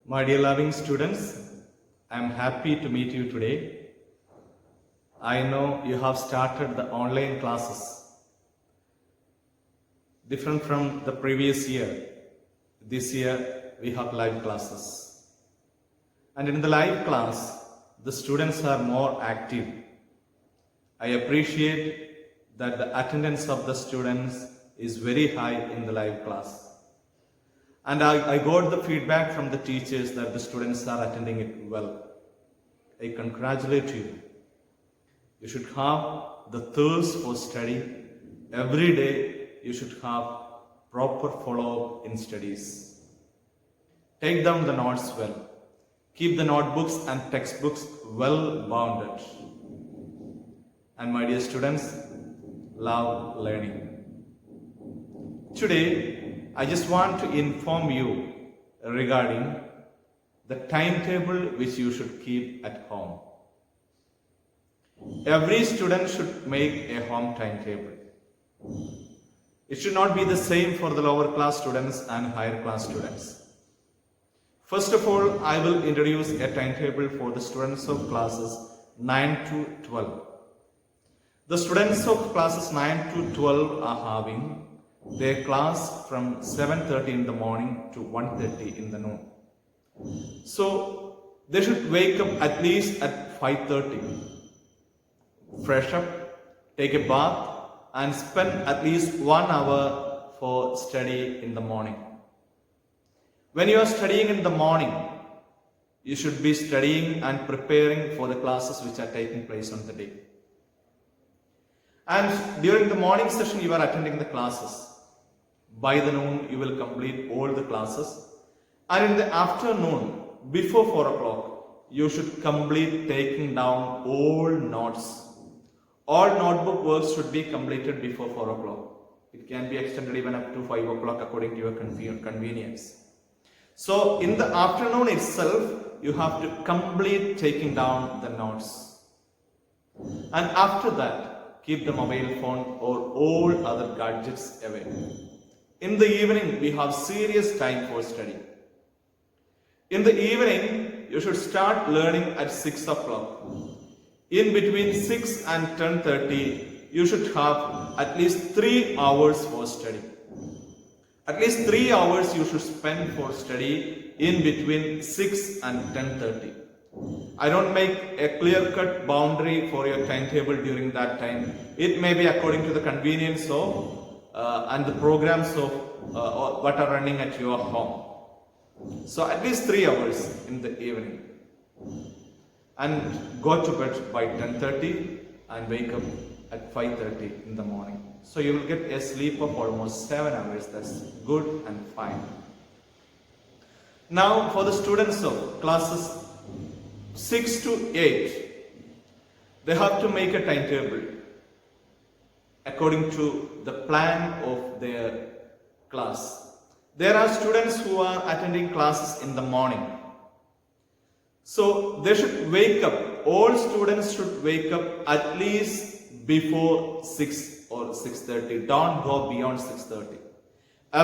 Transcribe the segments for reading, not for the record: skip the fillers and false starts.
My dear loving students, I am happy to meet you today. I know you have started the online classes. Different from the previous year, this year we have live classes. And in the live class, the students are more active. I appreciate that the attendance of the students is very high in the live class. And I got the feedback from the teachers that the students are attending it well. I congratulate you. You should have the thirst for study. Every day you should have proper follow-up in studies. Take down the notes well. Keep the notebooks and textbooks well bounded. And my dear students, love learning. Today, I just want to inform you regarding the timetable which you should keep at home. Every student should make a home timetable. It should not be the same for the lower class students and higher class students. First of all, I will introduce a timetable for the students of classes 9 to 12. The students of classes 9 to 12 are having their class from 7:30 in the morning to 1:30 in the noon. So they should wake up at least at 5:30, fresh up, take a bath and spend at least 1 hour for study in the morning. When you are studying in the morning, you should be studying and preparing for the classes which are taking place on the day. And during the morning session, you are attending the classes. By the noon, you will complete all the classes. And in the afternoon, before 4 o'clock, you should complete taking down all notes. All notebook works should be completed before 4 o'clock. It can be extended even up to 5 o'clock according to your convenience. So in the afternoon itself, you have to complete taking down the notes. And after that, keep the mobile phone or all other gadgets away. In the evening, we have serious time for study. In the evening, you should start learning at 6 o'clock. In between 6 and 10:30, you should have at least 3 hours for study. At least 3 hours you should spend for study in between 6 and 10:30. I don't make a clear-cut boundary for your timetable during that time. It may be according to the convenience of and the programs of what are running at your home. So at least 3 hours in the evening. And go to bed by 10:30 and wake up at 5:30 in the morning. So you will get a sleep of almost 7 hours. That's good and fine. Now for the students of classes 6 to 8, they have to make a timetable according to the plan of their class. There are students who are attending classes in the morning. So they should wake up, all students should wake up at least before 6 or 6:30. Don't go beyond 6:30.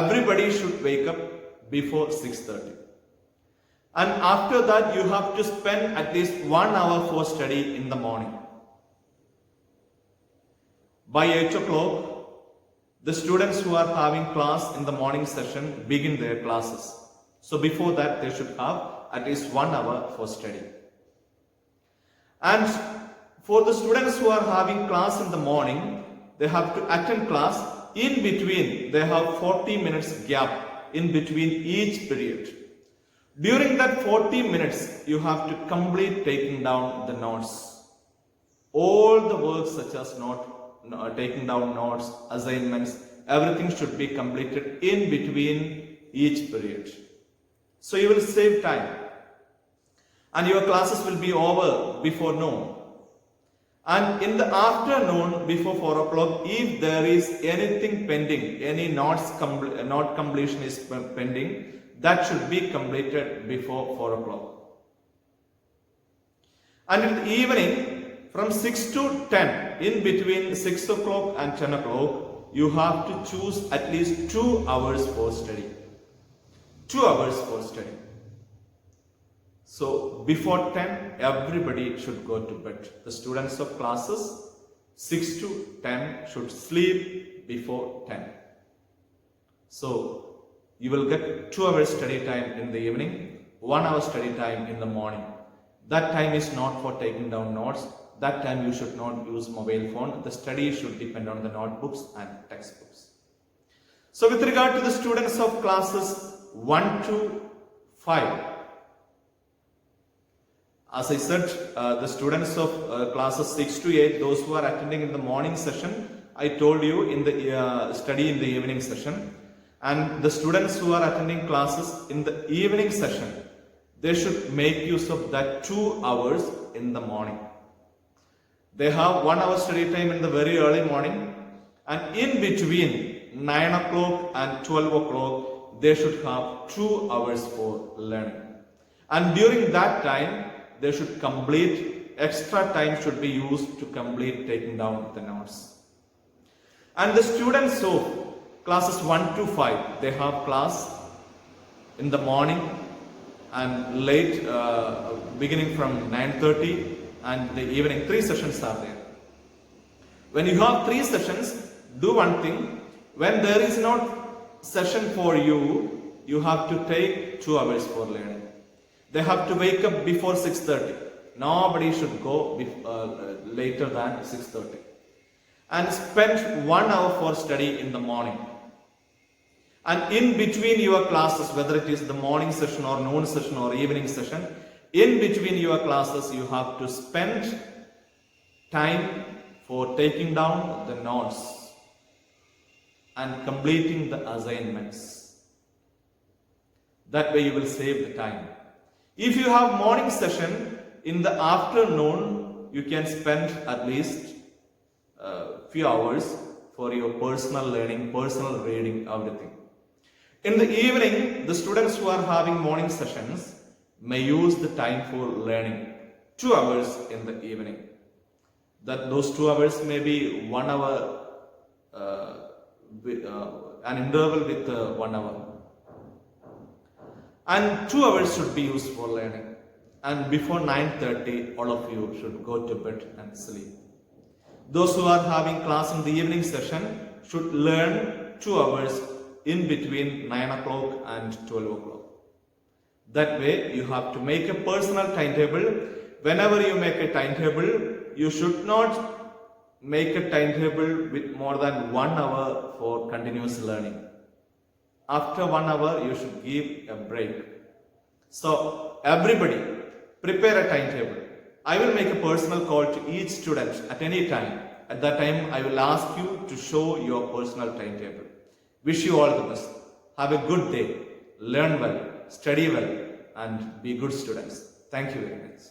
Everybody should wake up before 6:30. And after that, you have to spend at least 1 hour for study in the morning. By 8 o'clock, the students who are having class in the morning session begin their classes. So before that, they should have at least 1 hour for study. And for the students who are having class in the morning, they have to attend class. In between, they have 40 minutes gap in between each period. During that 40 minutes, you have to complete taking down the notes. All the works such as taking down notes, assignments, everything should be completed in between each period. So you will save time. And your classes will be over before noon. And in the afternoon, before 4 o'clock, if there is anything pending, any note completion is pending, that should be completed before 4 o'clock. And in the evening, from 6 to 10, in between 6 o'clock and 10 o'clock, you have to choose at least 2 hours for study. 2 hours for study. So before 10, everybody should go to bed. The students of classes 6 to 10 should sleep before 10. So you will get 2 hours study time in the evening, 1 hour study time in the morning. That time is not for taking down notes. That time you should not use mobile phone. The study should depend on the notebooks and textbooks. So with regard to the students of classes 1 to 5, as I said, the students of classes 6 to 8, those who are attending in the morning session, I told you in the study in the evening session. And the students who are attending classes in the evening session, they should make use of that 2 hours in the morning. They have 1 hour study time in the very early morning, and in between 9 o'clock and 12 o'clock, they should have 2 hours for learning. And during that time, they should complete, extra time should be used to complete taking down the notes. And the students of classes 1 to 5, they have class in the morning and late, beginning from 9:30 and the evening. 3 sessions are there. When you have 3 sessions, do one thing. When there is not session for you, you have to take 2 hours for learning. They have to wake up before 6:30. Nobody should go later than 6:30. And spend 1 hour for study in the morning. And in between your classes, whether it is the morning session or noon session or evening session, in between your classes, you have to spend time for taking down the notes and completing the assignments. That way you will save the time. If you have morning session, in the afternoon, you can spend at least few hours for your personal learning, personal reading, everything. In the evening, the students who are having morning sessions may use the time for learning 2 hours in the evening. Those 2 hours may be 1 hour, an interval with 1 hour. And 2 hours should be used for learning. And before 9:30, all of you should go to bed and sleep. Those who are having class in the evening session should learn 2 hours in between 9 o'clock and 12 o'clock. That way, you have to make a personal timetable. Whenever you make a timetable, you should not make a timetable with more than 1 hour for continuous learning. After 1 hour, you should give a break. So, everybody, prepare a timetable. I will make a personal call to each student at any time. At that time, I will ask you to show your personal timetable. Wish you all the best. Have a good day. Learn well, study well, and be good students. Thank you very much.